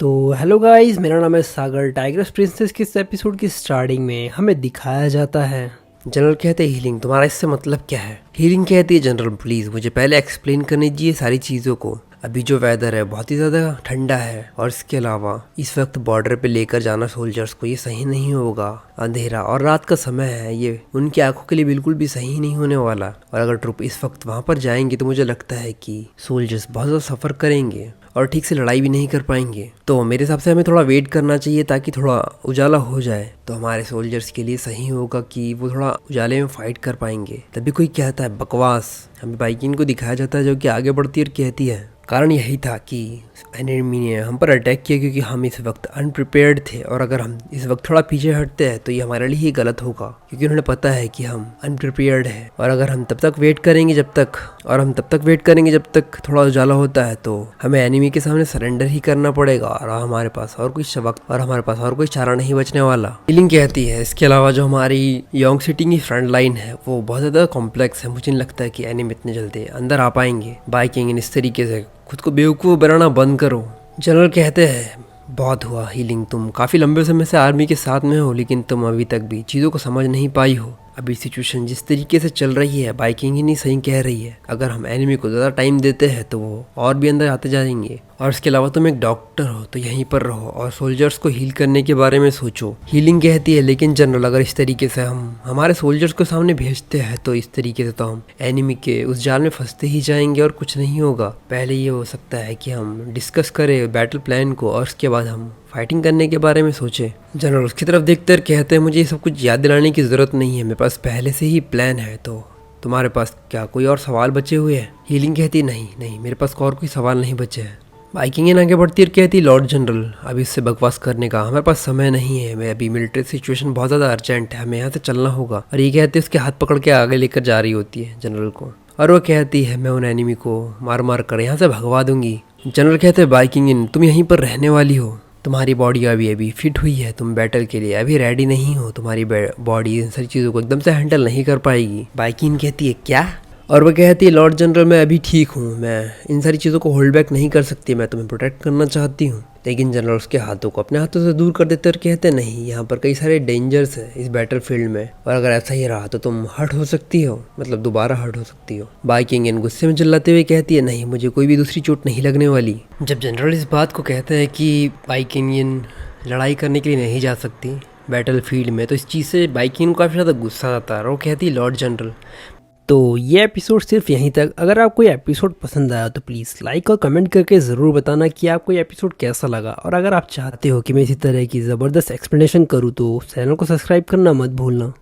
तो hello guys, मेरा नाम है सागर। टाइग्रेस प्रिंसेस के इस एपिसोड की स्टार्टिंग में हमें दिखाया जाता है जनरल कहते हैं हीलिंग, तुम्हारा इससे मतलब क्या है? हीलिंग कहती है जनरल प्लीज मुझे पहले एक्सप्लेन करने दीजिए सारी चीज़ों को। अभी जो वेदर है बहुत ही ज़्यादा ठंडा है और इसके अलावा इस वक्त बॉर्डर पे लेकर जाना सोल्जर्स को ये सही नहीं होगा। अंधेरा और रात का समय है, ये उनकी आंखों के लिए बिल्कुल भी सही नहीं होने वाला। और अगर ट्रुप इस वक्त वहाँ पर जाएंगे तो मुझे लगता है कि सोल्जर्स बहुत ज़्यादा सफ़र करेंगे और ठीक से लड़ाई भी नहीं कर पाएंगे। तो मेरे हिसाब से हमें थोड़ा वेट करना चाहिए ताकि थोड़ा उजाला हो जाए, तो हमारे सोल्जर्स के लिए सही होगा कि वो थोड़ा उजाले में फाइट कर पाएंगे। तभी कोई कहता है बकवास। हमें बाइकिन को दिखाया जाता है जो कि आगे बढ़ती है और कहती है कारण यही था कि एनिमी ने हम पर अटैक किया क्योंकि हम इस वक्त अनप्रिपेयर्ड थे, और अगर हम इस वक्त थोड़ा पीछे हटते हैं तो ये हमारे लिए ही गलत होगा क्योंकि उन्हें पता है कि हम अनप्रिपेयर्ड हैं। और अगर हम तब तक वेट करेंगे जब तक थोड़ा उजाला होता है तो हमें एनिमी के सामने सरेंडर ही करना पड़ेगा और हमारे पास और कोई चारा नहीं बचने वाला। फीलिंग कहती है इसके अलावा जो हमारी योंग सिटी की फ्रंट लाइन है वो बहुत ज़्यादा कॉम्प्लेक्स है। मुझे नहीं लगता है कि एनिमी इतने जल्दी अंदर आ पाएंगे। बाइकिंग इस तरीके से खुद को बेवकूफ़ बनाना बंद करो। जनरल कहते हैं बहुत हुआ हीलिंग, तुम काफ़ी लंबे समय से आर्मी के साथ में हो लेकिन तुम अभी तक भी चीज़ों को समझ नहीं पाई हो। अभी सिचुएशन जिस तरीके से चल रही है बाइकिंग ही नहीं सही कह रही है। अगर हम एनिमी को ज़्यादा टाइम देते हैं तो वो और भी अंदर आते जाएंगे। और इसके अलावा तुम एक डॉक्टर हो तो यहीं पर रहो और सोल्जर्स को हील करने के बारे में सोचो। हीलिंग कहती है लेकिन जनरल अगर इस तरीके से हम हमारे सोल्जर्स को सामने भेजते हैं तो इस तरीके से तो हम एनिमी के उस जाल में फंसते ही जाएंगे और कुछ नहीं होगा। पहले ये हो सकता है कि हम डिस्कस करें बैटल प्लान को और उसके बाद हम फाइटिंग करने के बारे में सोचे। जनरल उसकी तरफ देखते कहते हैं मुझे ये सब कुछ याद दिलाने की ज़रूरत नहीं है, मेरे पास पहले से ही प्लान है। तो तुम्हारे पास क्या कोई और सवाल बचे हुए हैं? हीलिंग कहती नहीं मेरे पास और कोई सवाल नहीं बचे हैं। बाइकिंग आगे बढ़ती और कहती लॉर्ड जनरल अभी इससे बकवास करने का हमारे पास समय नहीं है। मैं अभी मिलिट्री सिचुएशन बहुत ज़्यादा अर्जेंट है, हमें यहाँ से चलना होगा। और ये कहते उसके हाथ पकड़ के आगे लेकर जा रही होती है जनरल को, और वो कहती है मैं उन एनिमी को मार कर यहाँ से भगवा दूंगी। जनरल कहते हैं बाइकिंग तुम यहीं पर रहने वाली हो, तुम्हारी बॉडी अभी फिट हुई है, तुम बैटल के लिए अभी रेडी नहीं हो, तुम्हारी बॉडी इन सारी चीज़ों को एकदम से हैंडल नहीं कर पाएगी। बाइकिन कहती है क्या? और वह कहती है लॉर्ड जनरल मैं अभी ठीक हूँ, मैं इन सारी चीज़ों को होल्ड बैक नहीं कर सकती, मैं तुम्हें प्रोटेक्ट करना चाहती हूँ। लेकिन जनरल उसके हाथों को अपने हाथों से दूर कर देते और कहते नहीं यहाँ पर कई सारे डेंजर्स हैं इस बैटल फील्ड में, और अगर ऐसा ही रहा तो तुम हर्ट हो सकती हो, मतलब दोबारा हर्ट हो सकती हो। बाइकिंग गुस्से में चिल्लाते हुए कहती है नहीं मुझे कोई भी दूसरी चोट नहीं लगने वाली। जब जनरल इस बात को कहते हैं कि बाइकिंग लड़ाई करने के लिए नहीं जा सकती बैटल फील्ड में, तो इस चीज़ से बाइकिंग को काफ़ी ज़्यादा गुस्सा आता है और वो कहती है लॉर्ड जनरल। तो ये एपिसोड सिर्फ यहीं तक। अगर आपको ये एपिसोड पसंद आया तो प्लीज़ लाइक और कमेंट करके ज़रूर बताना कि आपको ये एपिसोड कैसा लगा। और अगर आप चाहते हो कि मैं इसी तरह की ज़बरदस्त एक्सप्लेनेशन करूँ तो चैनल को सब्सक्राइब करना मत भूलना।